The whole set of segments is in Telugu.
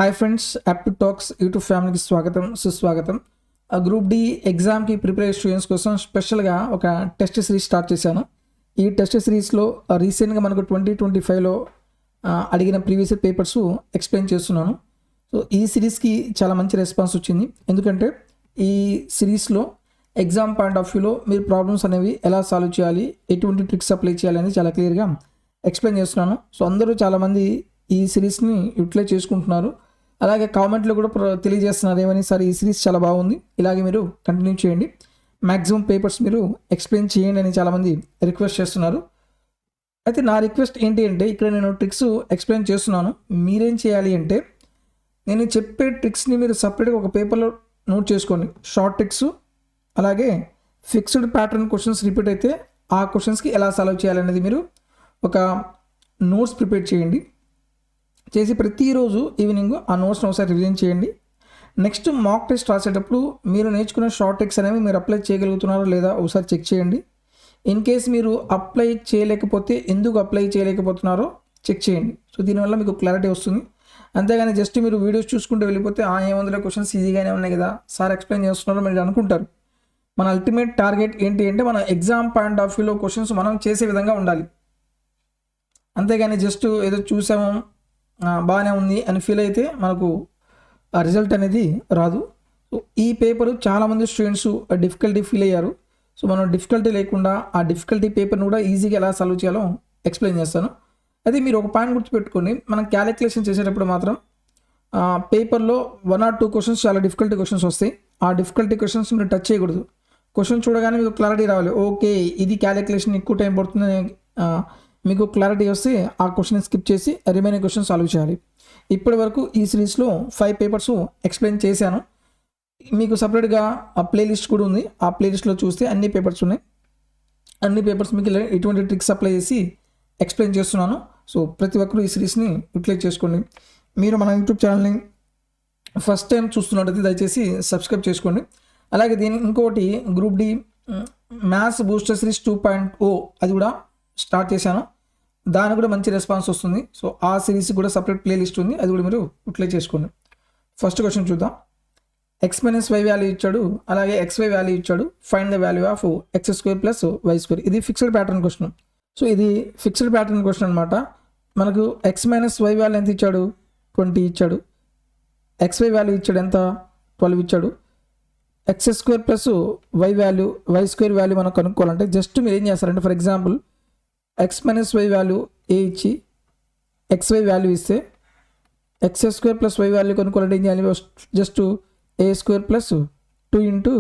హాయ్ ఫ్రెండ్స్, యాప్టివ్ టాక్స్ యూట్యూబ్ ఫ్యామిలీకి స్వాగతం సుస్వాగతం. గ్రూప్ డి ఎగ్జామ్కి ప్రిపేర్ స్టూడెంట్స్ కోసం స్పెషల్గా ఒక టెస్ట్ సిరీస్ స్టార్ట్ చేశాను. ఈ టెస్ట్ సిరీస్లో రీసెంట్గా మనకు 2025లో అడిగిన ప్రీవియస్ పేపర్స్ ఎక్స్ప్లెయిన్ చేస్తున్నాను. సో ఈ సిరీస్కి చాలా మంచి రెస్పాన్స్ వచ్చింది. ఎందుకంటే ఈ సిరీస్లో ఎగ్జామ్ పాయింట్ ఆఫ్ వ్యూలో మీరు ప్రాబ్లమ్స్ అనేవి ఎలా సాల్వ్ చేయాలి, ఎటువంటి ట్రిక్స్ అప్లై చేయాలి అనేది చాలా క్లియర్గా ఎక్స్ప్లెయిన్ చేస్తున్నాను. సో అందరూ చాలామంది ఈ సిరీస్ని యూటిలైజ్ చేసుకుంటున్నారు. అలాగే కామెంట్లో కూడా తెలియజేస్తున్నారు ఏమని, సార్ ఈ సిరీస్ చాలా బాగుంది, ఇలాగే మీరు కంటిన్యూ చేయండి, మ్యాక్సిమం పేపర్స్ మీరు ఎక్స్ప్లెయిన్ చేయండి అని చాలామంది రిక్వెస్ట్ చేస్తున్నారు. అయితే నా రిక్వెస్ట్ ఏంటి అంటే, ఇక్కడ నేను ట్రిక్స్ ఎక్స్ప్లెయిన్ చేస్తున్నాను. మీరేం చేయాలి అంటే, నేను చెప్పే ట్రిక్స్ని మీరు సపరేట్గా ఒక పేపర్లో నోట్ చేసుకోండి. షార్ట్ ట్రిక్స్, అలాగే ఫిక్స్డ్ ప్యాటర్న్ క్వశ్చన్స్ రిపీట్ అయితే ఆ క్వశ్చన్స్కి ఎలా సాల్వ్ చేయాలనేది మీరు ఒక నోట్స్ ప్రిపేర్ చేయండి. చేసి ప్రతిరోజు ఈవినింగ్ ఆ నోట్స్ని ఒకసారి రివిజన్ చేయండి. నెక్స్ట్ మాక్ టెస్ట్ రాసేటప్పుడు మీరు నేర్చుకున్న షార్ట్ ట్రిక్స్ అనేవి మీరు అప్లై చేయగలుగుతున్నారో లేదా ఒకసారి చెక్ చేయండి. ఇన్ కేస్ మీరు అప్లై చేయలేకపోతే ఎందుకు అప్లై చేయలేకపోతున్నారో చెక్ చేయండి. సో దీనివల్ల మీకు క్లారిటీ వస్తుంది. అంతేగాని జస్ట్ మీరు వీడియోస్ చూసుకుంటూ వెళ్ళిపోతే ఏముందిలే క్వశ్చన్స్ ఈజీగానే ఉన్నాయి కదా, సార్ ఎక్స్ప్లెయిన్ చేస్తున్నారు మీరు అనుకుంటారు. మన అల్టిమేట్ టార్గెట్ ఏంటి అంటే, మన ఎగ్జామ్ పాయింట్ ఆఫ్ వ్యూలో క్వశ్చన్స్ మనం చేసే విధంగా ఉండాలి. అంతేగాని జస్ట్ ఏదో చూసాము బాగానే ఉంది అని ఫీల్ అయితే మనకు ఆ రిజల్ట్ అనేది రాదు. సో ఈ పేపరు చాలామంది స్టూడెంట్స్ డిఫికల్టీ ఫీల్ అయ్యారు. సో మనం డిఫికల్టీ లేకుండా ఆ డిఫికల్టీ పేపర్ని కూడా ఈజీగా ఎలా సాల్వ్ చేయాలో ఎక్స్ప్లెయిన్ చేస్తాను. అయితే మీరు ఒక పాయింట్ గుర్తుపెట్టుకోండి, మనం క్యాలిక్యులేషన్ చేసేటప్పుడు మాత్రం పేపర్లో 1 or 2 క్వశ్చన్స్ చాలా డిఫికల్టీ క్వశ్చన్స్ వస్తాయి. ఆ డిఫికల్టీ క్వశ్చన్స్ మీరు టచ్ చేయకూడదు. క్వశ్చన్ చూడగానే మీకు క్లారిటీ రావాలి, ఓకే ఇది క్యాలిక్యులేషన్ ఎక్కువ టైం పడుతుందని మీకు క్లారిటీ వస్తే ఆ క్వశ్చన్ స్కిప్ చేసి రిమైనింగ్ క్వశ్చన్ సాల్వ్ చేయాలి. ఇప్పటి వరకు ఈ సిరీస్లో 5 పేపర్స్ ఎక్స్ప్లెయిన్ చేశాను. మీకు సపరేట్గా ఆ ప్లేలిస్ట్ కూడా ఉంది. ఆ ప్లేలిస్ట్లో చూస్తే అన్ని పేపర్స్ ఉన్నాయి. అన్ని పేపర్స్ మీకు ఎటువంటి ట్రిక్స్ అప్లై చేసి ఎక్స్ప్లెయిన్ చేస్తున్నాను. సో ప్రతి ఒక్కరు ఈ సిరీస్ని యూటిలైజ్ చేసుకోండి. మీరు మన యూట్యూబ్ ఛానల్ని ఫస్ట్ టైం చూస్తున్నట్టయితే దయచేసి సబ్స్క్రైబ్ చేసుకోండి. అలాగే దీని ఇంకోటి group D maths booster series 2.0 అది కూడా స్టార్ట్ చేశాను. దానికి కూడా మంచి రెస్పాన్స్ వస్తుంది. సో ఆ సిరీస్ కూడా సపరేట్ ప్లేలిస్ట్ ఉంది, అది కూడా మీరు యూటిలైజ్ చేసుకోండి. ఫస్ట్ క్వశ్చన్ చూద్దాం. x-y వాల్యూ ఇచ్చాడు, అలాగే xy వాల్యూ ఇచ్చాడు. Find the value of x² + y². ఇది ఫిక్స్డ్ ప్యాటర్న్ క్వశ్చన్. సో ఇది ఫిక్స్డ్ ప్యాటర్న్ క్వశ్చన్ అనమాట. మనకు x-y వాల్యూ ఎంత ఇచ్చాడు, 20 ఇచ్చాడు. xy వాల్యూ ఇచ్చాడు ఎంత, 12 ఇచ్చాడు. x² + y value y² value మనం కనుక్కోవాలంటే జస్ట్ మీరు ఏం చేస్తారంటే, ఫర్ ఎగ్జాంపుల్ x-y వాల్యూ ఏ ఇచ్చి xy వాల్యూ ఇస్తే x² + y వాల్యూ కనుక్కోవాలంటే ఏం చేయాలి, జస్ట్ a² + 2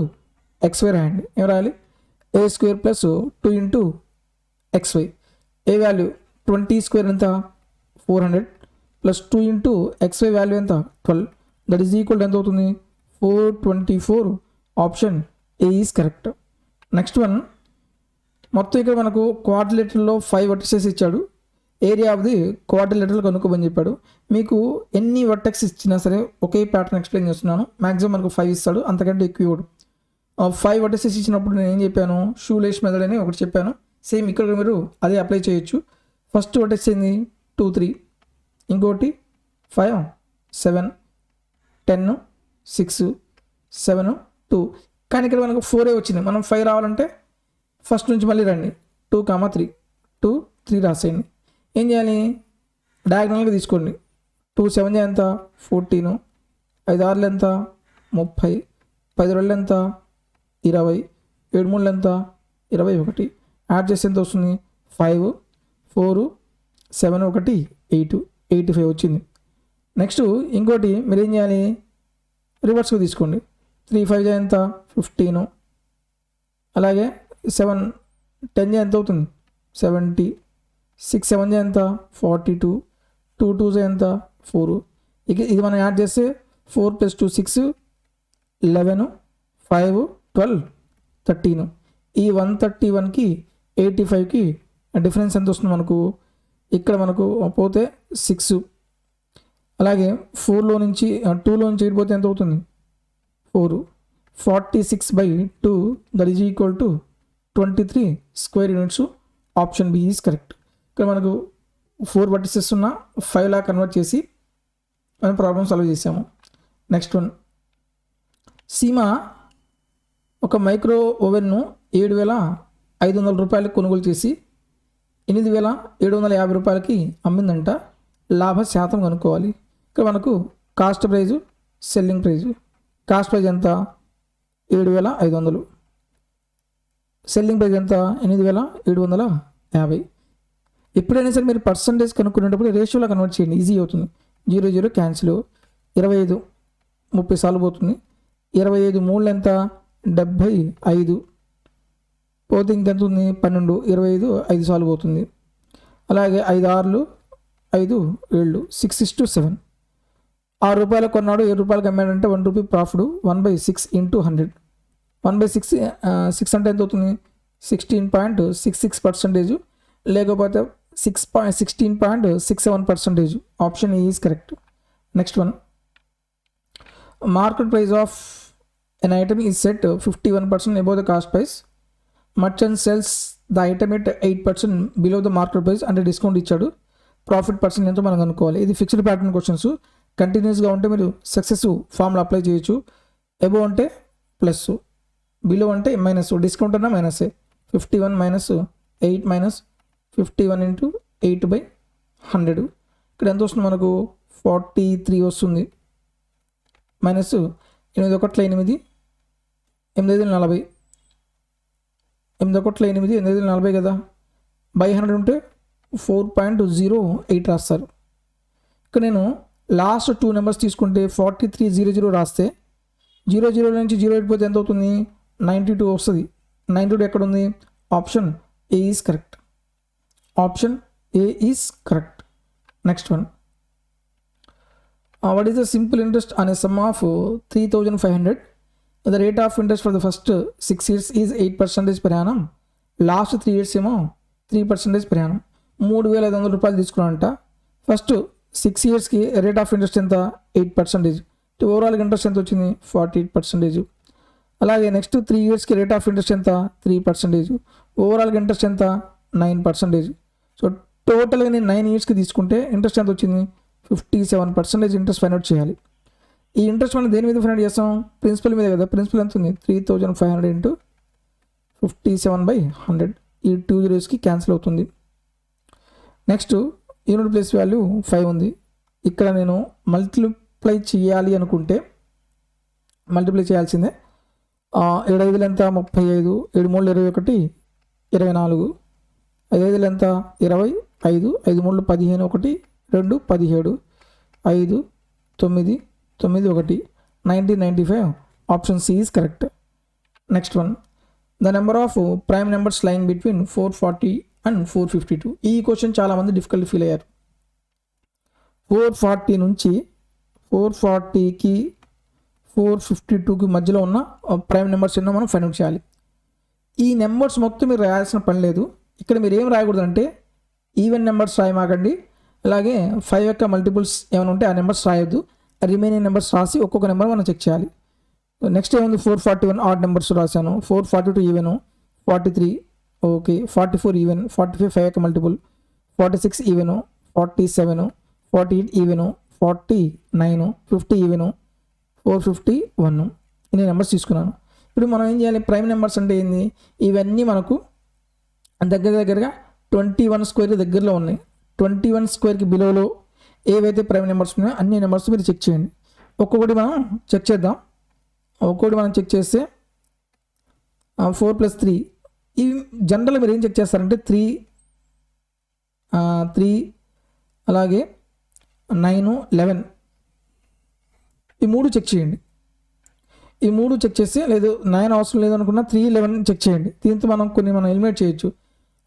× xy రాయండి. ఏం రాయాలి, a² + 2 × xy. ఏ వాల్యూ 20² ఎంత, 400 + 2 × xy వాల్యూ ఎంత, 12. దట్ ఈజ్ ఈక్వల్ ఎంత అవుతుంది, 424. Option A is correct. Next one, మొత్తం ఇక్కడ మనకు క్వాడ్రిలేటరల్లో 5 వర్టిసెస్ ఇచ్చాడు. ఏరియా ఆఫ్ ది క్వాడ్రిలేటరల్ కనుక్కోమని చెప్పాడు. మీకు ఎన్ని వర్టెక్స్ ఇచ్చినా సరే ఒకే ప్యాటర్న్ ఎక్స్ప్లెయిన్ చేస్తున్నాను. మ్యాక్సిమం మనకు 5 ఇస్తాడు, అంతకంటే ఎక్కువ ఇవ్వడు. 5 వర్టిసెస్ ఇచ్చినప్పుడు నేను ఏం చెప్పాను, షూలేస్ మెథడ్ అని ఒకటి చెప్పాను. సేమ్ ఇక్కడ మీరు అదే అప్లై చేయొచ్చు. ఫస్ట్ వర్టెక్స్ ఏంది, 2 3, ఇంకోటి 5 7 10 6 7 2. కానీ ఇక్కడ మనకు 4 వచ్చింది. మనం 5 రావాలంటే ఫస్ట్ నుంచి మళ్ళీ రండి, 2 3 2 3 రాసేయండి. ఏం చేయాలి, డయాగ్నల్గా తీసుకోండి. 2 7 ఎంత, 14, 5 6 ఎంత, 30, 10 2 ఎంత, 20, 7 3 ఎంత, 21. యాడ్ చేస్తే ఎంత వస్తుంది, 5 4 7 1 8 85 వచ్చింది. నెక్స్ట్ ఇంకోటి మీరు ఏం చేయాలి, రివర్స్గా తీసుకోండి. 3 5 ఎంత, 15, అలాగే 7 10 ఎంత అవుతుంది, 70, 6 7 ఎంత, 42, 2 2 ఎంత, 4. ఇక ఇది మనం యాడ్ చేస్తే 4 + 2 6 11 5 12 13. ఈ 131కి 85కి డిఫరెన్స్ ఎంత వస్తుంది మనకు, ఇక్కడ మనకు పోతే 6. అలాగే 4లో నుంచి 2లో నుంచి 8 పోతే ఎంత అవుతుంది, 4. 46/2 that is equal to 23 square units. Option B is correct. ఇక్కడ మనకు 4 వర్టిసెస్ ఉన్న 5 లా కన్వర్ట్ చేసి మనం ప్రాబ్లమ్ సాల్వ్ చేసాము. నెక్స్ట్ వన్, సీమా ఒక మైక్రో ఓవెన్ను 7,500 రూపాయలకు కొనుగోలు చేసి 8,750 రూపాయలకి అమ్మిందంట. లాభ శాతం కనుక్కోవాలి. ఇక్కడ మనకు cost price, selling price. Cost price ఎంత? 7,500. సెల్లింగ్ ప్రైజ్ ఎంత? 8,750. ఎప్పుడైనా సరే మీరు పర్సంటేజ్ కనుక్కునేటప్పుడు రేషియోలో కన్వర్ట్ చేయండి, ఈజీ అవుతుంది. 0 క్యాన్సిల్. 25 30 సార్లు పోతుంది. 25 3 ఎంత? 75. పోతే ఇంకెంత ఉంది? 12. 25 5 సార్లు పోతుంది. అలాగే 5 6 5 7 6:7. 6 రూపాయలకు కొన్నాడు, 7 రూపాయలకి అమ్మాడంటే 1 రూపీ ప్రాఫిట్. 1/6 × 100. 1/6 6 అంటే ఎంత అవుతుంది? 16.66%. లేకపోతే 16.67%. Option A is correct. Next one, market price of an item is set 51% above the cost price. Merchant sells the item at 8% below the market price అంటే డిస్కౌంట్ ఇచ్చాడు. ప్రాఫిట్ పర్సెంట్ ఎంతో మనం అనుకోవాలి. ఇది ఫిక్స్డ్ ప్యాటర్న్ క్వశ్చన్స్. కంటిన్యూస్గా ఉంటే మీరు సక్సెసివ్ ఫార్ములా అప్లై చేయొచ్చు. అబోవ్ అంటే ప్లస్, బిలో అంటే మైనస్. డిస్కౌంట్ అన్నా మైనసే. 51 - 8 - 51 × 8/100. ఇక్కడ ఎంత వస్తుంది మనకు? 43 వస్తుంది. మైనస్ 8 1 8 8 5 40. 8 1 8 8 5 40 కదా. బై 100 ఉంటే 4.08 రాస్తారు. ఇక్కడ నేను లాస్ట్ 2 నెంబర్స్ తీసుకుంటే 4300 రాస్తే 00 నుంచి 08 పోతే ఎంత అవుతుంది? 92 వస్తుంది. 92 ఎక్కడ ఉంది? Option A is correct. Option A is correct. Next one, what is the simple interest on a sum of 3,500? The rate of interest for the first 6 years is 8% per annum. Last 3 years ఏమో 3% per annum. 3,500 రూపాయలు తీసుకున్నానంట. ఫస్ట్ 6 ఇయర్స్కి రేట్ ఆఫ్ ఇంట్రెస్ట్ ఎంత? 8%. ఓవరాల్ ఇంట్రెస్ట్ ఎంత వచ్చింది? 48%. అలాగే నెక్స్ట్ 3 ఇయర్స్కి రేట్ ఆఫ్ ఇంట్రెస్ట్ ఎంత? 3%. ఓవరాల్ ఇంట్రెస్ట్ ఎంత? 9%. సో టోటల్గా నేను 9 ఇయర్స్కి తీసుకుంటే ఇంట్రెస్ట్ ఎంత వచ్చింది? 57% ఇంట్రెస్ట్ ఫైండ్ అవుట్ చేయాలి. ఈ ఇంట్రెస్ట్ మనం దేని మీద ఫైండ్ అవుట్ చేస్తాం? ప్రిన్సిపల్ మీద కదా. ప్రిన్సిపల్ ఎంత ఉంది? 3,500 × 57/100. ఈ 2 zeros క్యాన్సిల్ అవుతుంది. నెక్స్ట్ యూనిట్ ప్లేస్ వాల్యూ 5 ఉంది. ఇక్కడ నేను మల్టిప్లై చేయాలి అనుకుంటే మల్టిప్లై చేయాల్సిందే. 7 5 ఎంత? 35. 7 3 21 24. 5 5 ఎంత? 25. 5 3 15. 1 2 17. 5 9 9 1 1995. Option C is correct. Next one, the number of prime numbers lying between 440 and 452. ఈ క్వశ్చన్ చాలామంది డిఫికల్ట్ ఫీల్ అయ్యారు. 440 నుంచి 440కి 452కి మధ్యలో ఉన్న ప్రైమ్ నెంబర్స్ ఎన్నో మనం ఫైండ్ అవుట్ చేయాలి. ఈ నెంబర్స్ మొత్తం మీరు రాయాల్సిన పని లేదు. ఇక్కడ మీరు ఏం రాయకూడదు అంటే ఈవెన్ నెంబర్స్ రాయమాకండి. అలాగే 5 యొక్క మల్టిపుల్స్ ఏమైనా ఉంటే ఆ నెంబర్స్ రాయొద్దు. రిమైనింగ్ నెంబర్స్ రాసి ఒక్కొక్క నెంబర్ మనం చెక్ చేయాలి. నెక్స్ట్ ఏముంది? 441 ఆడ్ నెంబర్స్ రాశాను. 442 ఈవెను. 43 ఓకే. 44 ఈవెన్. 45 5 యొక్క మల్టిపుల్. 46 ఈవెను. 47 48 ఈవెను. 49 50 ఈవెను. 451 ఇన్ని నెంబర్స్ తీసుకున్నాను. ఇప్పుడు మనం ఏం చేయాలి? ప్రైమ్ నెంబర్స్ అంటే ఏంది? ఇవన్నీ మనకు దగ్గరగా 21 స్క్వేర్ దగ్గరలో ఉన్నాయి. 21 స్క్వేర్కి బిలోలో ఏవైతే ప్రైమ్ నెంబర్స్ ఉన్నాయో అన్ని నెంబర్స్ మీరు చెక్ చేయండి. ఒక్కొక్కటి మనం చెక్ చేద్దాం. ఒక్కొక్కటి మనం చెక్ చేస్తే 4 + 3 ఇవి జనరల్గా మీరు ఏం చెక్ చేస్తారంటే 3 అలాగే 9 11 ఈ 3 చెక్ చేయండి. ఈ 3 చెక్ చేస్తే లేదు 9 అవసరం లేదనుకున్నా 3 11 చెక్ చేయండి. దీంతో మనం ఎలిమినేట్ చేయొచ్చు.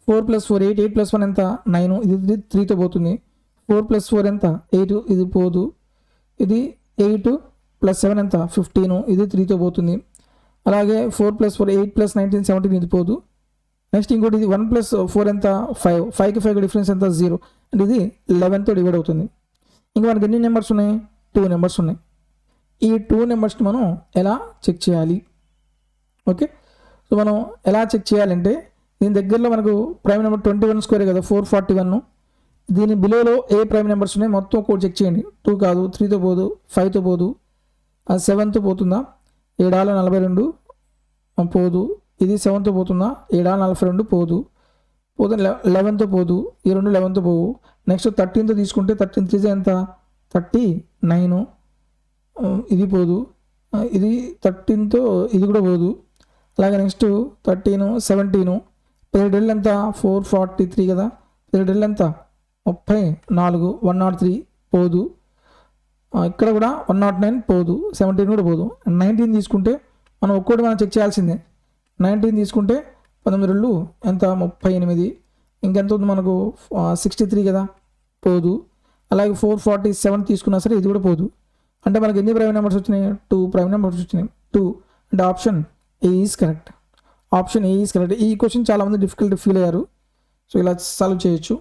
4 + 4 8 8 + 1 ఎంత? 9. ఇది 3తో పోతుంది. 4 + 4 ఎంత? 8. ఇది పోదు. ఇది 8 + 7 ఎంత? 15. ఇది 3తో పోతుంది. అలాగే 4 + 4 8 + 19 17 ఇది పోదు. నెక్స్ట్ ఇంకోటి ఇది 1 + 4 ఎంత? 5. 5కి 5 డిఫరెన్స్ ఎంత? 0. అంటే ఇది 11తో డివైడ్ అవుతుంది. ఇంకా మనకి ఎన్ని నెంబర్స్ ఉన్నాయి? 2 నెంబర్స్ ఉన్నాయి. ఈ 2 నెంబర్స్ని మనం ఎలా చెక్ చేయాలి? ఓకే, సో మనం ఎలా చెక్ చేయాలంటే దీని దగ్గరలో మనకు ప్రైమ్ నెంబర్ 21 స్క్వేర్ కదా 441. దీని బిలోలో ఏ ప్రైమ్ నెంబర్స్ ఉన్నాయి మొత్తం ఒకటి చెక్ చేయండి. 2 కాదు, 3తో పోదు, 5తో పోదు, 7తో పోతుందా, 7×42 పోదు, ఇది 7తో పోతుందా, 7×42 పోదు, 11తో పోదు, ఈ 2 11తో పోవు. నెక్స్ట్ 13తో తీసుకుంటే 13 3 ఎంత, 39, ఇది పోదు, ఇది 13తో ఇది కూడా పోదు. అలాగే నెక్స్ట్ 13, 17, 17 ఎంత, 443 కదా, 17 ఎంత, 34, 103 పోదు. ఇక్కడ కూడా 109 పోదు, 17 కూడా పోదు. 19 తీసుకుంటే మనం ఒక్కోటి మనం చెక్ చేయాల్సిందే. 19 తీసుకుంటే 19 ఎంత, 38, ఇంకెంత ఉంది మనకు, 63 కదా, పోదు. అలాగే 447 తీసుకున్నా సరే ఇది కూడా పోదు. అంటే మనకి ఎన్ని ప్రైమ్ నెంబర్స్ వచ్చినాయి, 2 ప్రైమ్ నెంబర్స్ వచ్చినాయి. 2 అంటే option A is correct. Option A is correct. ఈ క్వశ్చన్ చాలామంది డిఫికల్ట్ ఫీల్ అయ్యారు. సో ఇలా సాల్వ్ చేయొచ్చు.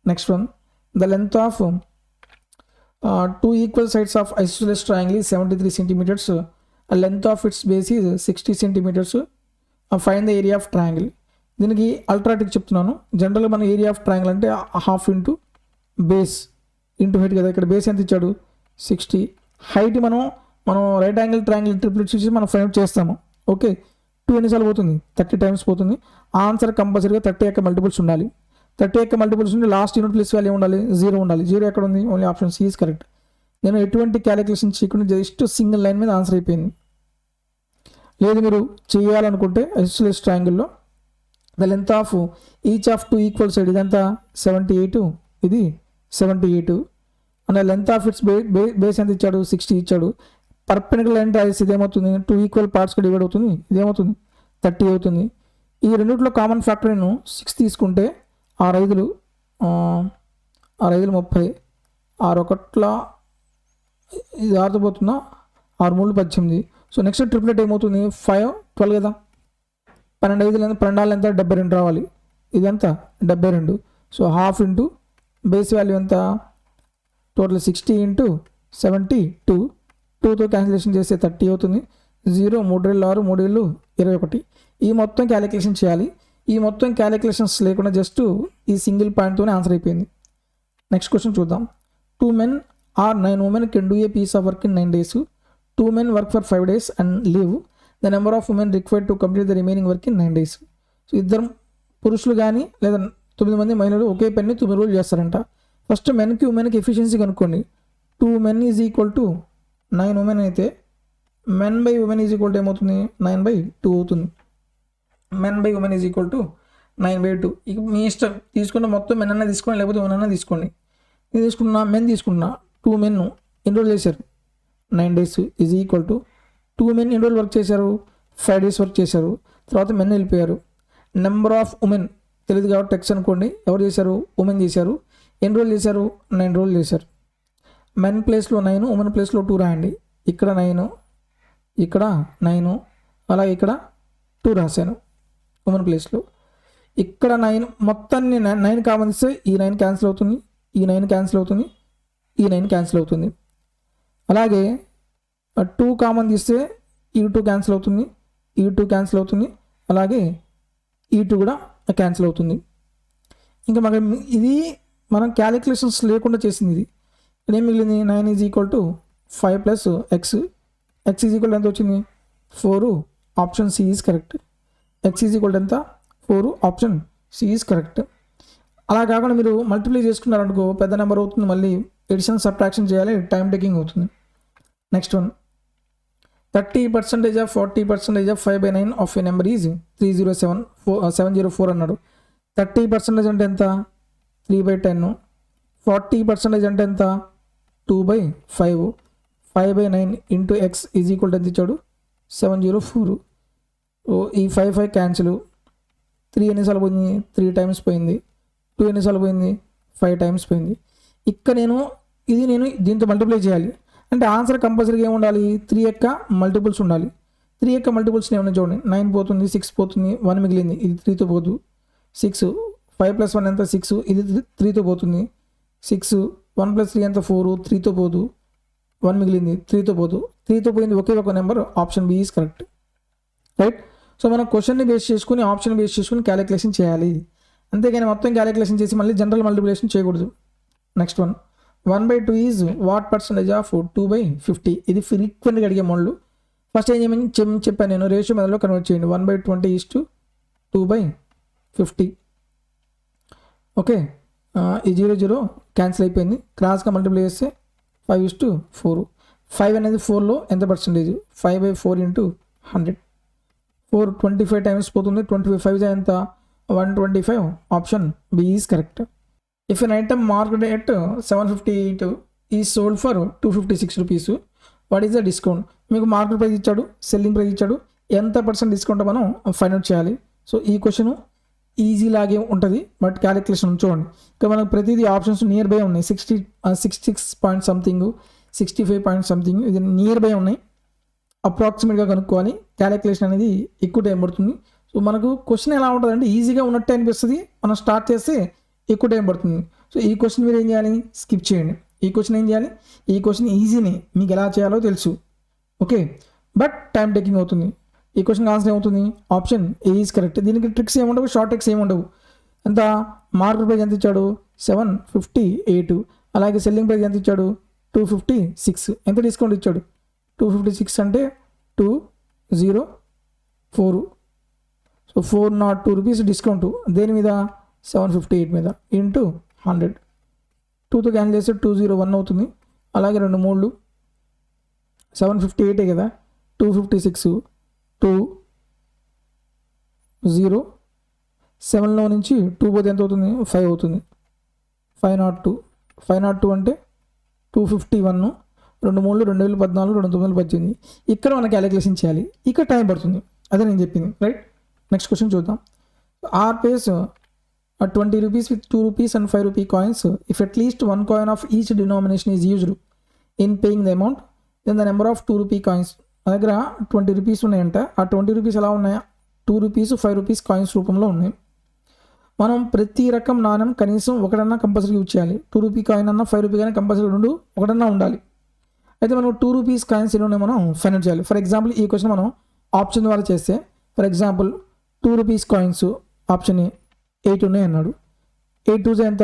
Next one, the length of 2 equal sides of isosceles triangle is 73 centimeters. Length of its base is 60 centimeters. Find the area of triangle. దీనికి అల్ట్రాటిక్ చెప్తున్నాను. జనరల్గా మన ఏరియా ఆఫ్ ట్రయాంగిల్ అంటే half into base into height కదా. ఇక్కడ బేస్ ఎంత ఇచ్చాడు, 60. హైట్ మనం రైట్ యాంగిల్ ట్రయాంగిల్ ట్రిప్లెట్ చూసి మనం ఫైండ్ అవుట్ చేస్తాము. ఓకే, 2 ఎన్నిసార్లు పోతుంది, 30 టైమ్స్ పోతుంది. ఆన్సర్ కంపల్సరీగా 30 యొక్క మల్టిపుల్స్ ఉండాలి. 30 యొక్క మల్టిపుల్స్ ఉంటే లాస్ట్ యూనిట్ ప్లేస్ వాల్యూ ఉండాలి, 0 ఉండాలి. 0 ఎక్కడ ఉంది, only option C is correct. నేను ఎటువంటి క్యాలిక్యులేషన్ చేయకుండా జస్ట్ సింగిల్ లైన్ మీద ఆన్సర్ అయిపోయింది. లేదు మీరు చేయాలనుకుంటే ఐసోసెలస్ ట్రయాంగిల్లో the length of each of 2 equal side ఇదంతా 78, ఇది 78. And length of its base ఎంత ఇచ్చాడు, 60 ఇచ్చాడు. పర్పెండిక్యులర్ లైన్ రాసి ఇదేమవుతుంది, 2 ఈక్వల్ పార్ట్స్గా డివైడ్ అవుతుంది, ఇదేమవుతుంది 30 అవుతుంది. ఈ రెండింటిలో కామన్ ఫ్యాక్టర్ నేను 6 తీసుకుంటే 6 5 30, 6 1 ఇది 6తో పోతుందా, 6 3 18. సో నెక్స్ట్ ట్రిప్లెట్ ఏమవుతుంది, 5 12 కదా, 12 5 12 ఎంత, 72 రావాలి. ఇది ఎంత, 72. So half into base value ఎంత, టోటల్ 60 ఇంటూ 72, 2తో క్యాన్సిలేషన్ చేస్తే 30 అవుతుంది. 0 3 6 3 21. ఈ మొత్తం క్యాలిక్యులేషన్ చేయాలి. ఈ మొత్తం క్యాలిక్యులేషన్స్ లేకుండా జస్ట్ ఈ సింగిల్ పాయింట్తోనే ఆన్సర్ అయిపోయింది. నెక్స్ట్ క్వశ్చన్ చూద్దాం. 2 men or 9 women can do a piece of work in 9 days. 2 men work for 5 days and leave. The number of women required to complete the remaining work in 9 days. So ఇద్దరు పురుషులు కానీ లేదా 9 మంది మహిళలు ఒకే పని 9 రోజులు చేస్తారంట. ఫస్ట్ మెన్కి ఉమెన్కి ఎఫిషియన్సీ కనుక్కోండి. 2 men is equal to 9 women అయితే men by women is equal to ఏమవుతుంది, 9/2 అవుతుంది. men by women is equal to 9/2. ఇక మీ ఇష్టం, తీసుకున్న మొత్తం మెన్ అన్నా తీసుకోండి లేకపోతే ఉమెన్ అన్నా తీసుకోండి. నేను తీసుకున్నా మెన్ తీసుకున్నా. 2 men ఎన్ని రోజులు చేశారు, 9 days is equal to 2 men ఎన్ని రోజులు వర్క్ చేశారు, 5 days వర్క్ చేశారు. తర్వాత మెన్ వెళ్ళిపోయారు. నెంబర్ ఆఫ్ ఉమెన్ తెలియదు కాబట్టి టెక్స్ అనుకోండి, ఎవరు చేశారు, ఉమెన్ చేశారు. ఎన్ని రోజులు చేశారు, 9 రోజులు చేశారు. మెన్ ప్లేస్లో 9, ఉమెన్ ప్లేస్లో 2 రాయండి. ఇక్కడ 9, ఇక్కడ 9, అలాగే ఇక్కడ 2 రాశాను ఉమెన్ ప్లేస్లో. ఇక్కడ 9 మొత్తాన్ని 9 కామన్ ఇస్తే ఈ 9 క్యాన్సిల్ అవుతుంది, ఈ 9 క్యాన్సిల్ అవుతుంది, ఈ 9 క్యాన్సిల్ అవుతుంది. అలాగే 2 కామన్ తీస్తే ఈ 2 క్యాన్సిల్ అవుతుంది, ఈ 2 క్యాన్సిల్ అవుతుంది, అలాగే ఈ 2 కూడా క్యాన్సిల్ అవుతుంది. ఇంకా మనకి ఇది మనం క్యాలిక్యులేషన్స్ లేకుండా చేసింది. ఇది ఇక్కడ ఏం మిగిలింది, 9 is equal to 5 plus x. X is equal ఎంత వచ్చింది, 4. Option C is correct. X is equal ఎంత, 4. Option C is correct. అలా కాకుండా మీరు మల్టిప్లై చేసుకున్నారనుకో పెద్ద నెంబర్ అవుతుంది, మళ్ళీ ఎడిషన్ సబ్ట్రాక్షన్ చేయాలి, టైం టేకింగ్ అవుతుంది. Next one, 30% of 40% of 5/9 of a number is 704 అన్నాడు. 30% అంటే ఎంత, 3/10. 40% అంటే ఎంత, 2/5. 5/9 into X is equal to ఎంత ఇచ్చాడు, 704. ఈ 5 క్యాన్సిల్. 3 ఎన్నిసార్లు పోయింది, 3 టైమ్స్ పోయింది. 2 ఎన్నిసార్లు పోయింది, 5 టైమ్స్ పోయింది. ఇక్కడ నేను దీంతో మల్టిప్లై చేయాలి అంటే ఆన్సర్ కంపల్సరీగా ఏముండాలి, 3 యొక్క మల్టిపుల్స్ ఉండాలి. 3 యొక్క మల్టిపుల్స్ ఏమన్నా చూడండి, 9 పోతుంది, 6 పోతుంది, 1 మిగిలింది, ఇది 3తో పోదు. 6, 5 + 1 ఎంత, 6, ఇది 3తో పోతుంది. 6, 1 + 3 ఎంత, 4, 3తో పోదు. 1 మిగిలింది, 3తో పోదు. 3తో పోయింది ఒకే ఒక number, option B is correct. Right. So మనం క్వశ్చన్ని బేస్ చేసుకుని ఆప్షన్ బేస్ చేసుకుని క్యాలిక్యులేషన్ చేయాలి. అంతేగాని మొత్తం క్యాలిక్యులేషన్ చేసి మళ్ళీ జనరల్ మల్టిప్లికేషన్ చేయకూడదు. Next one 1/2 is what percentage of 2/50. ఇది ఫ్రీక్వెంట్గా అడిగే మోడ్లు. ఫస్ట్ ఏం చెప్పాను నేను, రేషియో మెథడ్లో కన్వర్ట్ చేయండి. 1/20 ఈజ్ టు 2/50. ఓకే, ఈ 0 క్యాన్సిల్ అయిపోయింది. క్రాస్గా మల్టిప్లై చేస్తే 5:4. 5 అనేది 4లో ఎంత పర్సంటేజ్? 5/4 ఇంటూ 100. 4 25 టైమ్స్ పోతుంది. 25 ఎంత? 125. Option B is correct. If an item market at 758 is sold for 256 rupees, what is the discount? మీకు మార్కెట్ ప్రైస్ ఇచ్చాడు, సెల్లింగ్ ప్రైస్ ఇచ్చాడు, ఎంత పర్సెంట్ డిస్కౌంట్ మనం ఫైండ్ అవుట్ చేయాలి. సో ఈ క్వశ్చన్ ఈజీ లాగే ఉంటుంది, బట్ క్యాలిక్యులేషన్ చూడండి. ఇక్కడ మనకు ప్రతిదీ ఆప్షన్స్ నియర్ బై ఉన్నాయి. 66 పాయింట్ సంథింగ్, 65 పాయింట్ సంథింగ్, ఇది నియర్ బై ఉన్నాయి. అప్రాక్సిమేట్గా కనుక్కోవాలి. క్యాలిక్యులేషన్ అనేది ఎక్కువ టైం పడుతుంది. సో మనకు క్వశ్చన్ ఎలా ఉంటుంది అంటే ఈజీగా ఉన్నట్టే అనిపిస్తుంది, మనం స్టార్ట్ చేస్తే ఎక్కువ టైం పడుతుంది. సో ఈ క్వశ్చన్ మీరు ఏం చేయాలి? స్కిప్ చేయండి. ఈ క్వశ్చన్ ఏం చేయాలి? ఈ క్వశ్చన్ ఈజీనే, మీకు ఎలా చేయాలో తెలుసు. ఓకే, బట్ టైం టేకింగ్ అవుతుంది. ఈ క్వశ్చన్ ఆన్సర్ ఏమవుతుంది? Option A is correct. దీనికి ట్రిక్స్ ఏముండవు, షార్ట్ ట్రిక్స్ ఏముండవు. ఎంత మార్కెట్ ప్రైస్ ఎంత ఇచ్చాడు? 758. అలాగే సెల్లింగ్ ప్రైస్ ఎంత ఇచ్చాడు? 256. ఎంత డిస్కౌంట్ ఇచ్చాడు? 256 అంటే 204. So 402 rupees discount. దేని మీద? 758 మీద ఇంటూ 100. 2తో క్యాన్సిల్ చేస్తే 201 అవుతుంది. అలాగే 2 3 758 కదా, 256 20. 7లో నుంచి 2 పోతే ఎంత అవుతుంది? 5 అవుతుంది. 502 అంటే 251. 2 3 2014, 2 9 18. ఇక్కడ మనం క్యాలిక్యులేషన్ చేయాలి, ఇక్కడ టైం పడుతుంది. అదే నేను చెప్పింది, రైట్. నెక్స్ట్ క్వశ్చన్ చూద్దాం. R pays 20 rupees with 2 rupees and 5 rupee coins. If at least one coin of each denomination is used in paying the amount, then the number of 2 rupee coins. మన దగ్గర 20 రూపీస్ ఉన్నాయంట. ఆ 20 రూపీస్ ఎలా ఉన్నాయా? 2 రూపీస్ 5 రూపీస్ కాయిన్స్ రూపంలో ఉన్నాయి. మనం ప్రతి రకం నాణ్యం కనీసం ఒకటన్నా కంపల్సరీ యూజ్ చేయాలి. 2 రూపీ కాయిన్ అన్న 5 రూపీ కానీ కంపల్సరీ ఒకటన్నా ఉండాలి. అయితే మనం 2 రూపీస్ కాయిన్స్ ఎన్ని ఉన్నాయి మనం ఫైండ్ అవుట్ చేయాలి. ఫర్ ఎగ్జాంపుల్ ఈ క్వశ్చన్ మనం ఆప్షన్ ద్వారా చేస్తే, for example 2 rupees coins option A 8 ఉన్నాయి అన్నాడు. 8 2 ఎంత?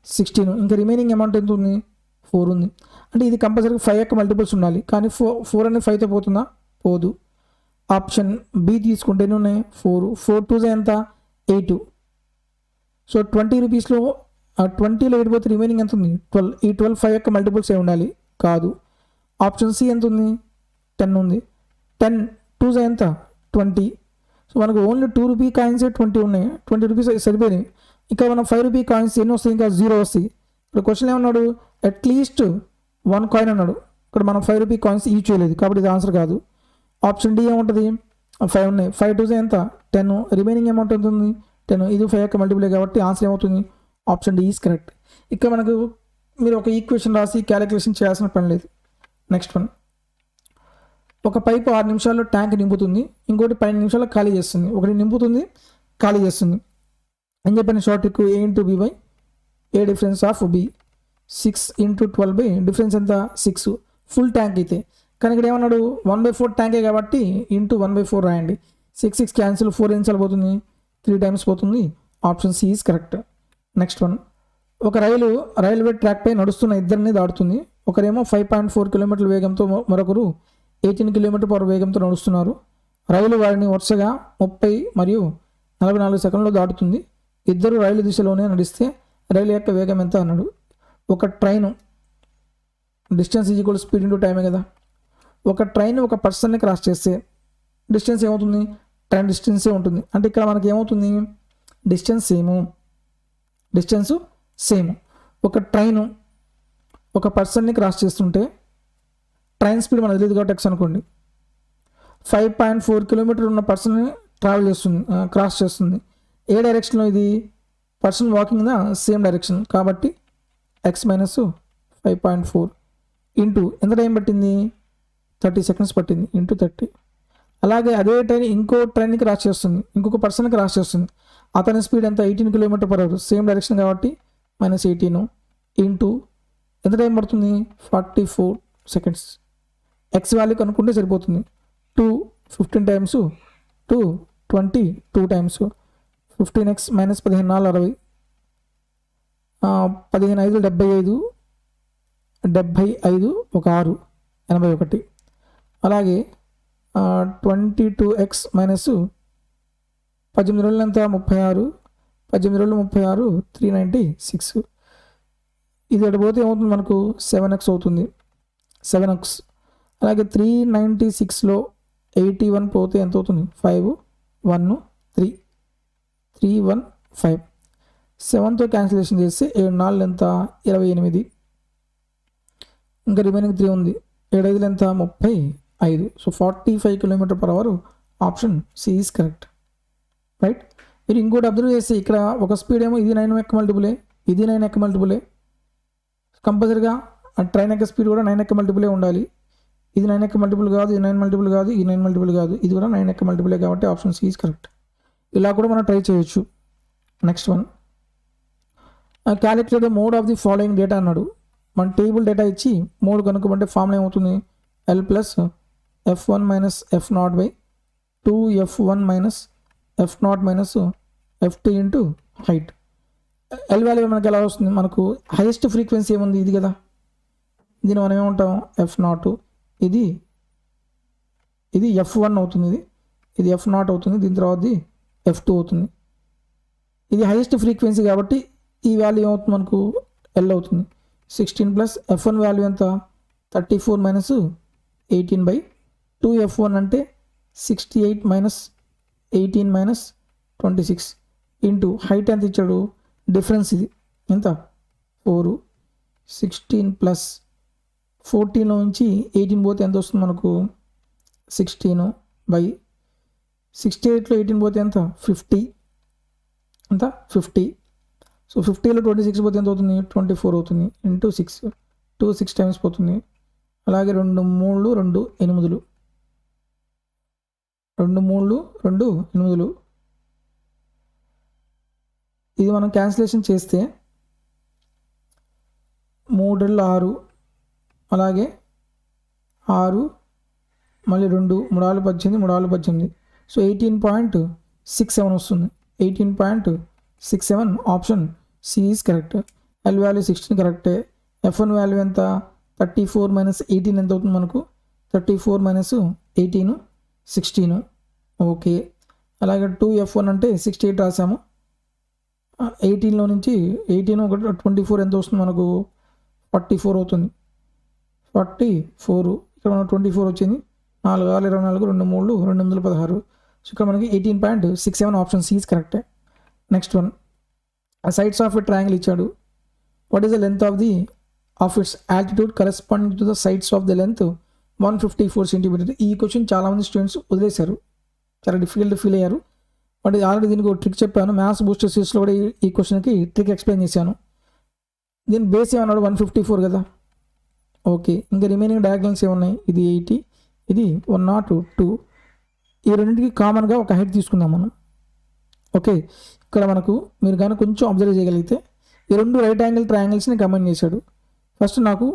16. ఇంకా రిమైనింగ్ అమౌంట్ ఎంత ఉంది? 4 ఉంది. అంటే ఇది కంపల్సరీ 5 యొక్క మల్టిపుల్స్ ఉండాలి. కానీ 4 అనేది 5తో పోతుందా? పోదు. ఆప్షన్ బి తీసుకుంటే ఎన్ని ఉన్నాయి? 4. 4 2 ఎంత? 8. సో 20 రూపీస్లో 20లో 8 పోతే రిమైనింగ్ ఎంత ఉంది? 12. ఈ 12 5 యొక్క మల్టిపుల్స్ ఏ ఉండాలి? కాదు. ఆప్షన్ సి ఎంత ఉంది? 10 ఉంది. 10 2 ఎంత? 20. సో మనకు ఓన్లీ 2 రూపీ కాయిన్స్ 20 ఉన్నాయి. 20 రూపీస్ సరిపోయినాయి. ఇంకా మనం 5 రూపీ కాయిన్స్ ఎన్ని వస్తాయి? ఇంకా 0 వస్తాయి. ఇప్పుడు క్వశ్చన్ ఏమన్నాడు? అట్లీస్ట్ 1 కాయిన్ అన్నాడు. ఇక్కడ మనం 5 రూపీ కాయిన్స్ యూజ్ చేయలేదు కాబట్టి ఇది ఆన్సర్ కాదు. ఆప్షన్ డి ఏముంటుంది? 5 ఉన్నాయి. 5 2 ఎంత? 10. రిమైనింగ్ అమౌంట్ ఎంత ఉంది? 10. ఇది 5 యొక్క మల్టిపుల్ కాబట్టి ఆన్సర్ ఏమవుతుంది? Option D is correct. ఇక్కడ మనకు మీరు ఒక ఈక్వేషన్ రాసి క్యాలిక్యులేషన్ చేయాల్సిన పని లేదు. Next one. ఒక పైపు 6 నిమిషాల్లో ట్యాంక్ నింపుతుంది, ఇంకోటి 12 నిమిషాల్లో ఖాళీ చేస్తుంది. ఒకటి నింపుతుంది, ఖాళీ చేస్తుంది. అని చెప్పిన short trick A into B by A difference of B. 6 into 12 by difference ఎంత? 6. ఫుల్ ట్యాంక్ అయితే. కానీ ఇక్కడ ఏమన్నాడు? 1/4 ట్యాంకే కాబట్టి ఇంటూ 1/4 రాయండి. 6 క్యాన్సిల్, 4 ఎన్నిసార్లు పోతుంది? 3 టైమ్స్ పోతుంది. Option C is correct. Next one. ఒక రైల్వే ట్రాక్ పై నడుస్తున్న ఇద్దరిని దాటుతుంది. ఒకరేమో 5.4 కిలోమీటర్ల వేగంతో, మరొకరు 18 km/h వేగంతో నడుస్తున్నారు. రైలు వారిని వరుసగా 30 మరియు 44 సెకండ్లు దాటుతుంది. ఇద్దరు రైలు దిశలోనే నడిస్తే రైలు యొక్క వేగం ఎంత అన్నాడు. ఒక train distance is equal speed into టైమే కదా. ఒక ట్రైన్ ఒక పర్సన్ని క్రాస్ చేస్తే డిస్టెన్స్ ఏమవుతుంది? ట్రైన్ డిస్టెన్సే ఉంటుంది. అంటే ఇక్కడ మనకి ఏమవుతుంది? Distance same. ఒక ట్రైన్ ఒక పర్సన్ని క్రాస్ చేస్తుంటే ట్రైన్ స్పీడ్ మనకు తెలియదు కాబట్టి x అనుకోండి. 5.4 కిలోమీటర్ ఉన్న పర్సన్ని క్రాస్ చేస్తుంది. ఏ డైరెక్షన్లో? ఇది person walking the same direction కాబట్టి x మైనస్ 5.4 ఇంటూ ఎంత టైం పట్టింది? 30 సెకండ్స్ పట్టింది. ఇంటూ 30. అలాగే అదే ట్రైన్ ఇంకో ట్రైన్ని క్రాస్ చేస్తుంది, ఇంకొక పర్సన్కి క్రాస్ చేస్తుంది. అతని స్పీడ్ ఎంత? 18 km/h సేమ్ డైరెక్షన్ కాబట్టి -18 ఇంటూ ఎంత టైం పడుతుంది? 44 సెకండ్స్. ఎక్స్ వాల్యూ కనుక్కుంటే సరిపోతుంది. 15 టైమ్స్ 2 టైమ్స్ 15x -15 4 60 15 5 75, 75 ఒక 6 81. అలాగే 22x మైనస్ 18 రోజులు ఎంత 36, 18 రోజులు 36 396. ఇది ఎడపోతే ఏమవుతుంది మనకు 7x అవుతుంది, 7x. అలాగే 396లో 81 పోతే ఎంత అవుతుంది 5 1 3 315. 7తో క్యాన్సిలేషన్ చేస్తే 7 4 ఎంత 28. ఇంకా రిమైనింగ్ 3 ఉంది, 7 5 ఎంత 35. So 45 km/h. Option C is correct, right. మీరు ఇంకోటి అబ్జర్వ్ చేస్తే ఇక్కడ ఒక స్పీడ్ ఏమో ఇది 9 ఎక్క మల్టిపులే, ఇది 9 ఎక్క మల్టిపులే. కంపల్సరీగా ట్రైన్ యొక్క స్పీడ్ కూడా 9 ఎక్క మల్టిపులే ఉండాలి. ఇది 9 ఎక్క మల్టిపుల్ కాదు, ఇది 9 మల్టిపుల్ కాదు, ఇది 9 మల్టిపుల్ కాదు, ఇది కూడా 9 ఎక్క మల్టిపులే కాబట్టి ఆప్షన్ సి ఈజ్ కరెక్ట్. ఇలా కూడా మనం ట్రై చేయొచ్చు. Next one, calculate the mode of the following data అన్నాడు. మన టేబుల్ డేటా ఇచ్చి మోడ్ కనుక్కోమంటే ఫార్ములా ఏమవుతుంది, L plus F1 minus F0 by 2F1 minus F0 minus F2 into height. L value మనకి ఎలా వస్తుంది, మనకు హైయెస్ట్ ఫ్రీక్వెన్సీ ఏముంది ఇది కదా, దీన్ని మనం ఏమంటాం F0. ఇది F1 అవుతుంది, ఇది F0 అవుతుంది, దీని తర్వాత F2 అవుతుంది. ఇది హైయెస్ట్ ఫ్రీక్వెన్సీ కాబట్టి ఈ వాల్యూ ఏమవుతుంది మనకు ఎల్ అవుతుంది. 16 ప్లస్ F1 వాల్యూ ఎంత 34 మైనస్ 18 బై 2F1 అంటే 68 మైనస్ 18 మైనస్ 26 ఇంటూ హైట్ ఎంత ఇచ్చాడు, డిఫరెన్స్ ఇది ఎంత 4. 16 ప్లస్ 14లో నుంచి 18 పోతే ఎంత వస్తుంది మనకు 16 బై 68లో 18 పోతే ఎంత 50, ఎంత 50. సో 50లో 26 పోతే ఎంత అవుతుంది 24 అవుతుంది ఇంటూ 6, 2 6 టైమ్స్ పోతుంది. అలాగే 2 3 2 8, 2 3 2 8. ఇది మనం క్యాన్సిలేషన్ చేస్తే 3 6, అలాగే 6 మళ్ళీ 2 3 18 3 18. సో 18.67 వస్తుంది, 18.67. Option C is correct. L value 16 కరెక్టే. F1 వాల్యూ ఎంత 34 మైనస్ 18 ఎంత అవుతుంది మనకు 34 మైనస్ 18 16. ఓకే. అలాగే 2F1 అంటే 68 రాసాము. 18లో నుంచి 18 ఒకటి 24 ఎంత వస్తుంది మనకు 44 అవుతుంది, 44. ఇక్కడ మనకు 24 వచ్చింది, 4 6 24 2 3 2 16. సో ఇక్కడ మనకి 18.67. ఆప్షన్ సి ఈజ్ కరెక్టే. Next one, sides of a triangle ఇచ్చాడు. What is the length of its altitude corresponding to the sides of the length 154 centimetre. ఈ క్వశ్చన్ చాలామంది స్టూడెంట్స్ వదిలేశారు, చాలా డిఫికల్ట్ ఫీల్ అయ్యారు. బట్ ఆల్రెడీ దీనికి ఒక ట్రిక్ చెప్పాను, మ్యాథ్స్ బూస్టర్ సిరీస్లో కూడా ఈ క్వశ్చన్కి ట్రిక్ ఎక్స్ప్లెయిన్ చేశాను. దీని బేస్ ఏమన్నాడు 154 కదా. ఓకే, ఇంకా రిమైనింగ్ డయాగ్నల్స్ ఏమున్నాయి, ఇది 80, ఇది 102. ఈ రెండింటికి కామన్గా ఒక హైట్ తీసుకుందాం మనం. ఓకే, ఇక్కడ మనకు మీరు కానీ కొంచెం అబ్జర్వ్ చేయగలిగితే ఈ 2 రైట్ యాంగిల్ ట్రయాంగిల్స్ని కంబైన్ చేశాడు. ఫస్ట్ నాకు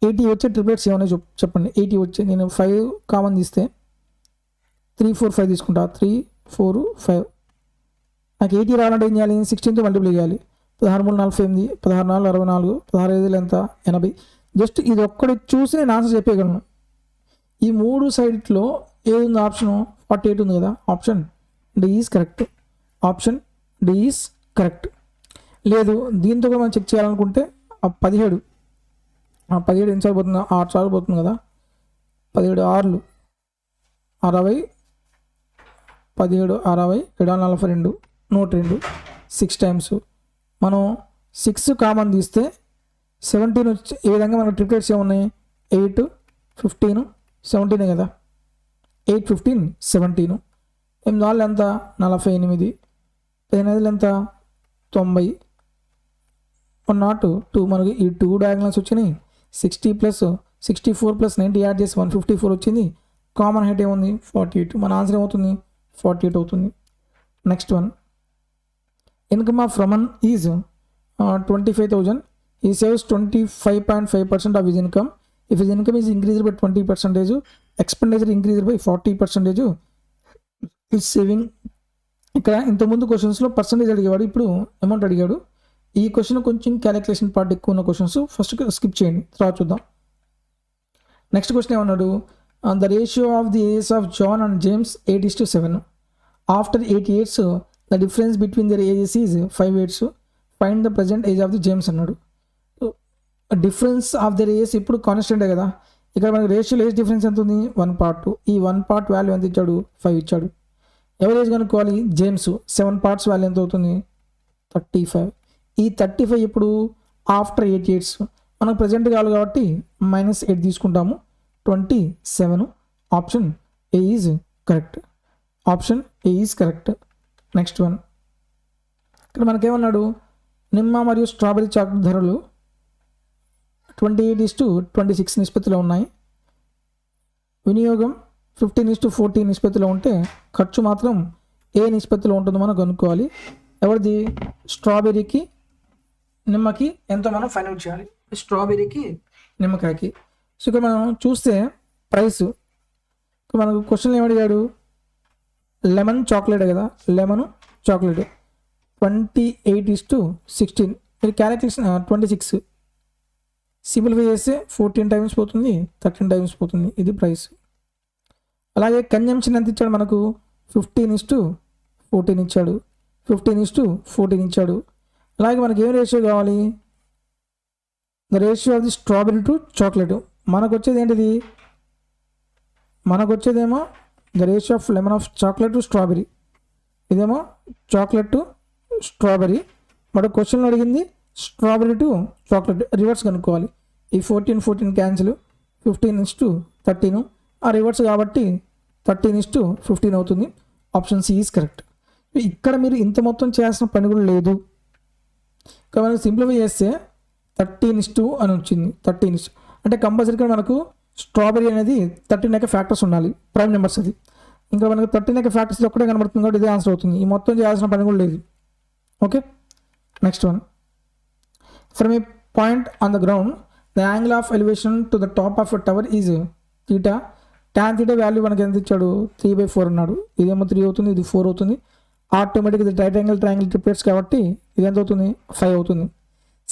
80 వచ్చే ట్రిప్లెట్స్ ఏమైనా చెప్పండి. 80 వచ్చే, నేను 5 కామన్ తీస్తే 3 4 5 తీసుకుంటా, 3 4 5. నాకు 80 రావాలంటే ఏం చేయాలి, 16తో మల్టిప్లై చేయాలి. 16 3 48, 16 4 64, 16 5 ఎంత 80. జస్ట్ ఇది ఒక్కటి చూసి నేను ఆన్సర్ చెప్పగలను. ఈ 3 సైడ్లో ఏది ఉంది, ఆప్షన్ 48 ఉంది కదా. Option D is correct. Option D is correct. లేదు దీంతో కూడా మనం చెక్ చేయాలనుకుంటే 17 ఎన్నిసార్లు పోతుంది, 6 సార్లు పోతుంది కదా. 17 6 60, 17 60, 7 42 102, 6 టైమ్స్. మనం 6 కామన్ తీస్తే 17 వచ్చి ఈ విధంగా మనకు ట్రిప్లెట్స్ ఏమున్నాయి 8 15 17 కదా. 8 15 17. 8 4 ఎంత 48, 15 ఎంత 90, 102. మనకి ఈ 2 డయాగ్నల్స్ వచ్చినాయి. 60 ప్లస్ 64 ప్లస్ 90 యాడ్ చేసి 154 వచ్చింది. కామన్ హైట్ ఏముంది 48. మన ఆన్సర్ ఏమవుతుంది 48 అవుతుంది. Next one, income of Raman is 25,000. He saves 25.5% of his income. If his income is increased by 20%, expenditure increased by 40%, is saving. ఇక్కడ ఇంతకుముందు క్వశ్చన్స్లో పర్సంటేజ్ అడిగేవాడు, ఇప్పుడు అమౌంట్ అడిగాడు. ఈ క్వశ్చన్ కొంచెం క్యాలిక్యులేషన్ పార్ట్ ఎక్కువ ఉన్న క్వశ్చన్స్ ఫస్ట్ స్కిప్ చేయండి, తర్వాత చూద్దాం. నెక్స్ట్ క్వశ్చన్ ఏమన్నాడు, the ratio of the age of John and James 8:7. After 8 years the difference between their ages is 5 years. Find the present age of the James అన్నాడు. డిఫరెన్స్ ఆఫ్ దర్ ఏజ్ ఇప్పుడు కాన్స్టెంటే కదా, ఇక్కడ మనకి రేషియోలో ఏజ్ డిఫరెన్స్ ఎంత ఉంది, 1/2. ఈ 1 part వాల్యూ ఎంత ఇచ్చాడు, 5 ఇచ్చాడు. ఎవరు ఏజ్ కనుక్కోవాలి, జేమ్స్. 7 parts వాల్యూ ఎంత అవుతుంది, 35. ఈ 35 ఇప్పుడు ఆఫ్టర్ 8 years. మనకు ప్రజెంట్ కావాలి కాబట్టి -8 తీసుకుంటాము, 27. Option A is correct. Option A is correct. Next one, ఇక్కడ మనకేమన్నాడు, నిమ్మ మరియు స్ట్రాబెరీ చాక్లెట్ ధరలు 28:26 నిష్పత్తిలో ఉన్నాయి. వినియోగం 15:14 నిష్పత్తిలో ఉంటే ఖర్చు మాత్రం ఏ నిష్పత్తిలో ఉంటుందో మనం కనుక్కోవాలి. ఎవరిది, స్ట్రాబెర్రీకి నిమ్మకి ఎంతో మనం ఫైండ్ అవుట్ చేయాలి. స్ట్రాబెర్రీకి నిమ్మకాయకి. సో ఇక్కడ మనం చూస్తే ప్రైస్, మనకు క్వశ్చన్ ఏమడిగాడు, లెమన్ చాక్లెట్ కదా, లెమన్ చాక్లెట్ 28:16. ఇది క్యాలిక్యులేషన్ 26 సింప్లిఫై చేస్తే 14 times పోతుంది, 13 times పోతుంది. ఇది ప్రైస్. అలాగే కన్జంప్షన్ ఎంత ఇచ్చాడు మనకు, 15:14 ఇచ్చాడు, 15:14 ఇచ్చాడు. అలాగే మనకి ఏం రేషియో కావాలి, the ratio of the strawberry to chocolate. మనకు వచ్చేది ఏంటిది, మనకు వచ్చేదేమో the ratio of lemon of chocolate to strawberry. ఇదేమో చాక్లెట్ టు స్ట్రాబెరీ. బట్ క్వశ్చన్లో అడిగింది స్ట్రాబెరీ టు చాక్లెట్, రివర్స్ కనుక్కోవాలి. ఈ 14 క్యాన్సిల్, 15:13 ఆ రివర్స్ కాబట్టి 13:15 అవుతుంది. Option C is correct. ఇక్కడ మీరు ఇంత మొత్తం చేయాల్సిన పని కూడా లేదు. ఇక్కడ మనం సింప్లిఫై చేస్తే 13:2 అని వచ్చింది. 13 అంటే కంపల్సరీగా మనకు స్ట్రాబెరీ అనేది 13 ఫ్యాక్టర్స్ ఉండాలి, ప్రైమ్ నెంబర్స్. అది ఇంకా మనకు 13 ఫ్యాక్టర్స్ ఒక్కటే కనబడుతుంది కాబట్టి ఇదే ఆన్సర్ అవుతుంది. ఈ మొత్తం చేయాల్సిన పని కూడా లేదు. Okay, next one, from a point on the ground the angle of elevation to the top of a tower is theta. tan θ value మనకి ఎంత ఇచ్చాడు, 3/4 అన్నాడు. ఇదేమో 3 అవుతుంది, ఇది 4 అవుతుంది. ఆటోమేటిక్ ఇది రైట్ యాంగిల్ ట్రయాంగిల్ ట్రిప్లెట్స్ కాబట్టి ఇది ఎంత అవుతుంది, 5 అవుతుంది.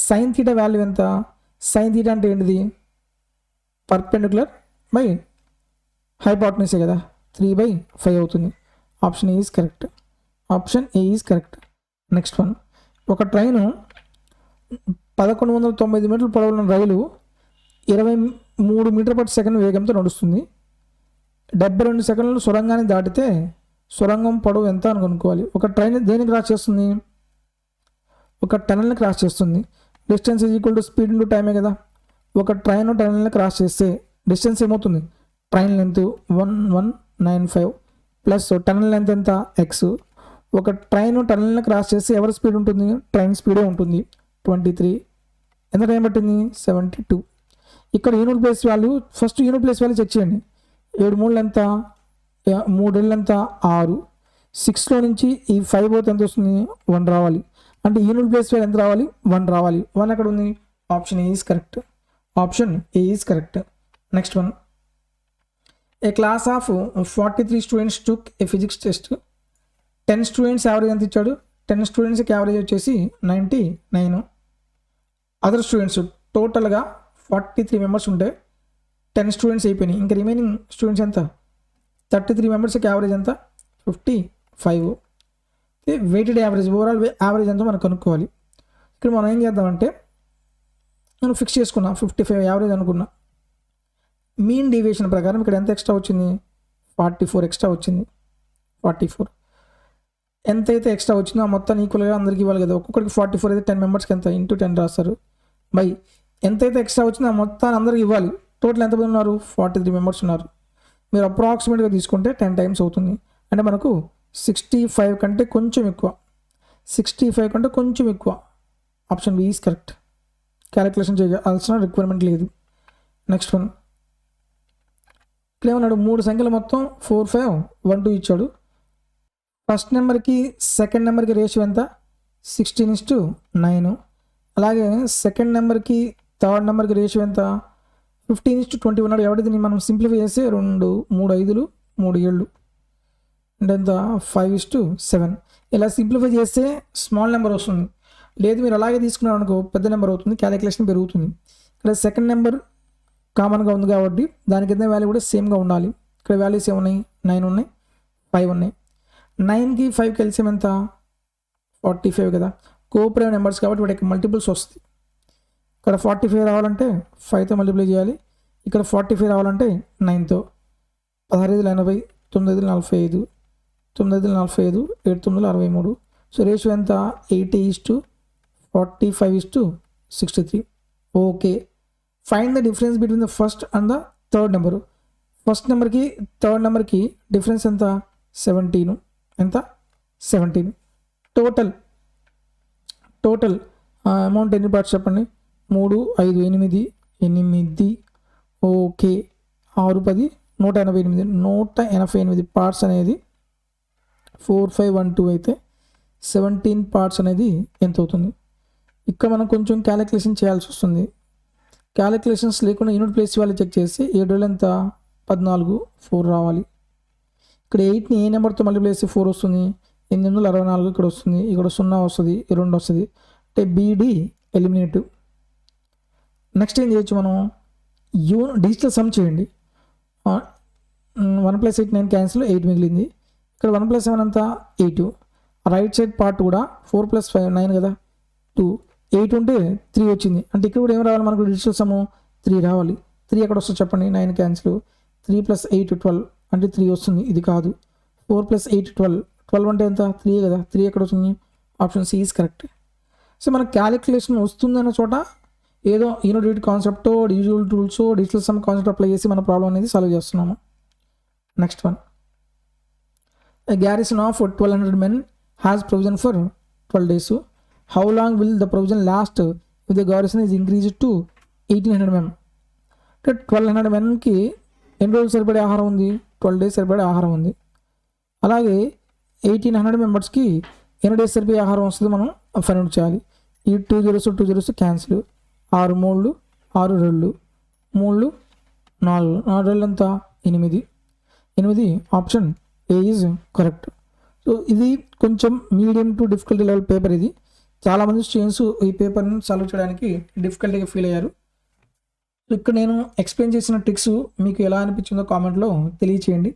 sin θ వాల్యూ ఎంత, sin θ అంటే ఏంటిది, పర్పెండిక్యులర్ బై హైపోటెన్యూసే కదా, 3/5 అవుతుంది. Option A is correct. Option A is correct. Next one, ఒక ట్రైను 1190 మీటర్ల పొడవున్న రైలు 23 మీటర్/సెకండ్ వేగంతో నడుస్తుంది. 72 సెకండ్లు సొరంగాన్ని దాటితే సొరంగం పొడవు ఎంత అని కనుక్కోవాలి. ఒక ట్రైన్ దేన్ని క్రాస్ చేస్తుంది, ఒక టనల్ని క్రాస్ చేస్తుంది. Distance is equal to speed into టైమే కదా. ఒక ట్రైన్ టనల్ని క్రాస్ చేస్తే డిస్టెన్స్ ఏమవుతుంది, train length 1195 plus tunnel length ఎంత, ఎక్స్. ఒక ట్రైన్ టనల్ని క్రాస్ చేస్తే ఎవరి స్పీడ్ ఉంటుంది, ట్రైన్ స్పీడే ఉంటుంది, 23. ఎంత టైం పట్టింది, 72. ఇక్కడ unit place value, first unit place value check చేయండి. 7 3 ఎంత, 3 ఎంత, 6. 6లో నుంచి ఈ 5 పోతే ఎంత వస్తుంది, 1 రావాలి. అంటే యూనిట్ ప్లేస్ వాల్యూ ఎంత రావాలి, 1 రావాలి. 1 ఎక్కడ ఉంది, option A is correct. Option A is correct. Next one, A class of 43 students took A physics test. 10 students average ఎంత ఇచ్చాడు, 10 స్టూడెంట్స్కి యావరేజ్ వచ్చేసి 99. అదర్ స్టూడెంట్స్ టోటల్గా 43 మెంబర్స్ ఉంటే 10 స్టూడెంట్స్ అయిపోయినాయి. ఇంకా రిమైనింగ్ స్టూడెంట్స్ ఎంత, 33 మెంబర్స్కి యావరేజ్ ఎంత, 55. వెయిటెడ్ యావరేజ్, ఓవరాల్ యావరేజ్ ఎంతో మనం కనుక్కోవాలి. ఇక్కడ మనం ఏం చేద్దామంటే, నేను ఫిక్స్ చేసుకున్నా 55 యావరేజ్ అనుకున్నా. మీన్ డీవియేషన్ ప్రకారం ఇక్కడ ఎంత ఎక్స్ట్రా వచ్చింది, 44 ఎక్స్ట్రా వచ్చింది. 44 ఎంతైతే ఎక్స్ట్రా వచ్చిందో ఆ మొత్తాన్ని ఈక్వల్గా అందరికీ ఇవ్వాలి కదా. ఒక్కొక్కరికి 44 అయితే 10 మెంబర్స్కి ఎంత, ఇంటూ 10 రాస్తారు. బై ఎంతైతే ఎక్స్ట్రా వచ్చిందో ఆ మొత్తాన్ని అందరికి ఇవ్వాలి. టోటల్ ఎంతమంది ఉన్నారు, 43 మెంబర్స్ ఉన్నారు. మీరు అప్రాక్సిమేట్గా తీసుకుంటే 10 times అవుతుంది. అంటే మనకు 65 కంటే కొంచెం ఎక్కువ, 65 కంటే కొంచెం ఎక్కువ. Option B is correct. Calculation చేయాల్సిన రిక్వైర్మెంట్ లేదు. నెక్స్ట్ వన్, ఇక్కడ ఏమన్నాడు, 3 సంఖ్యలు మొత్తం 4 5 1 2 ఇచ్చాడు. ఫస్ట్ నెంబర్కి సెకండ్ నెంబర్కి రేషియో ఎంత, 16:9. అలాగే సెకండ్ నెంబర్కి థర్డ్ నెంబర్కి రేషియో ఎంత, 15:20 ఉన్నాడు. ఎవరిది మనం సింప్లిఫై చేస్తే 2 3 5 3 7 అంటే ఎంత, 5:7. ఇలా సింప్లిఫై చేస్తే స్మాల్ నెంబర్ వస్తుంది. లేదు మీరు అలాగే తీసుకున్నారు అనుకో పెద్ద నెంబర్ అవుతుంది, క్యాలిక్యులేషన్ పెరుగుతుంది. ఇక్కడ సెకండ్ నెంబర్ కామన్గా ఉంది కాబట్టి దాని కింద వాల్యూ కూడా సేమ్గా ఉండాలి. ఇక్కడ వాల్యూస్ ఏమున్నాయి, 9 ఉన్నాయి, 5 ఉన్నాయి. 9కి 5కి ఎల్సిఎం ఎంత, 45 కదా. కోప్రైమ్ నెంబర్స్ కాబట్టి వాటికి మల్టిపుల్స్ వస్తుంది. ఇక్కడ 45 రావాలంటే 5తో మల్టిప్లై చేయాలి, ఇక్కడ 45 రావాలంటే 9తో. 16 80, 9 45, 9 45, 7 9 63. సో రేషియో ఎంత, 80:45:63. Okay, find the difference between the first and the third number. First నెంబర్కి థర్డ్ నెంబర్కి డిఫరెన్స్ ఎంత, 17. ఎంత, 17. టోటల్ అమౌంట్ ఎన్ని పార్ట్స్ చెప్పండి, 3 5 8 8. ఓకే, 6 10 188. 188 పార్ట్స్ అనేది 4 5 1 2 అయితే 17 పార్ట్స్ అనేది ఎంత అవుతుంది. ఇక్కడ మనం కొంచెం క్యాలిక్యులేషన్ చేయాల్సి వస్తుంది. క్యాలిక్యులేషన్స్ లేకుండా యూనిట్ ప్లేస్ వాళ్ళు చెక్ చేసి 7 ఎంత, 14 4 రావాలి. ఇక్కడ 8ని ఏ నెంబర్తో మల్టిప్లై చేస్తే 4 వస్తుంది, 864 ఇక్కడ వస్తుంది, ఇక్కడ 0 వస్తుంది, 2 వస్తుంది. అంటే బీడీ ఎలిమినేటివ్. నెక్స్ట్ ఏం చేయొచ్చు మనం, డిజిటల్ సమ్ చేయండి. 1 + 8 9 క్యాన్సిల్, 8 మిగిలింది. ఇక్కడ 1 + 7 అంతా 8. రైట్ సైడ్ పార్ట్ కూడా 4 + 5 9 కదా, 2 8 ఉంటే 3 వచ్చింది. అంటే ఇక్కడ కూడా ఏం రావాలి మనకు, డిజిటల్ సమ్ 3 రావాలి. 3 ఎక్కడ వస్తుంది చెప్పండి, 9 క్యాన్సిల్, 3 + 8 12 అంటే 3 వస్తుంది. ఇది కాదు, 4 + 8 12, 12 అంటే ఎంత, 3 కదా, 3 ఎక్కడ వస్తుంది, option C is correct. So మన క్యాలిక్యులేషన్ వస్తుందన్న చోట ఏదో యూనిట్ కాన్సెప్టో digital tools digital some concept apply చేసి మన ప్రాబ్లం అనేది సాల్వ్ చేస్తున్నాము. Next one, a garrison of 1200 men has provision for 12 days. How long will the provision last if the garrison is increased to 1800 men? అంటే 1200 menకి ఎన్ని రోజులు సరిపడే ఆహారం ఉంది, 12 days సరిపడే ఆహారం ఉంది. అలాగే 1800 మెంబర్స్కి ఎన్ని డేస్ సరిపోయే ఆహారం వస్తుంది మనం ఫైండ్ అవుట్ చేయాలి. ఈ 2 zeros క్యాన్సిల్, 6 3 6 2 3 4 4 ఎంత, 8. Option A is correct. So ఇది కొంచెం medium to difficulty level paper. ఇది చాలామంది స్టూడెంట్స్ ఈ పేపర్ని సాల్వ్ చేయడానికి డిఫికల్టీగా ఫీల్ అయ్యారు. ఇక్కడ నేను ఎక్స్ప్లెయిన్ చేసిన ట్రిక్స్ మీకు ఎలా అనిపించిందో కామెంట్లో తెలియచేయండి.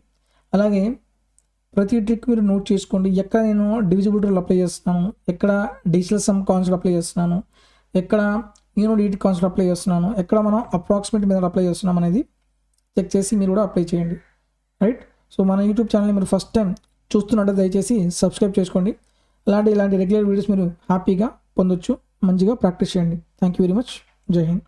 అలాగే ప్రతి ట్రిక్ మీరు నోట్ చేసుకోండి. ఎక్కడ నేను డివిజిబుల్ రూల్ అప్లై చేస్తున్నాను, ఎక్కడ డిజిటల్ సమ్ కాన్సెప్ట్ అప్లై చేస్తున్నాను, ఎక్కడ యూనిట్ కాన్సెప్ట్ అప్లై చేస్తున్నాను, ఎక్కడ మనం అప్రాక్సిమేట్ మీద అప్లై చేస్తున్నాం అనేది చెక్ చేసి మీరు కూడా అప్లై చేయండి. రైట్. సో మన యూట్యూబ్ ఛానల్ని మీరు ఫస్ట్ టైం చూస్తున్నట్టు దయచేసి సబ్స్క్రైబ్ చేసుకోండి. ఇలాంటి రెగ్యులర్ వీడియోస్ మీరు హ్యాపీగా పొందొచ్చు. మంచిగా ప్రాక్టీస్ చేయండి. Thank you very much. జై హింద్.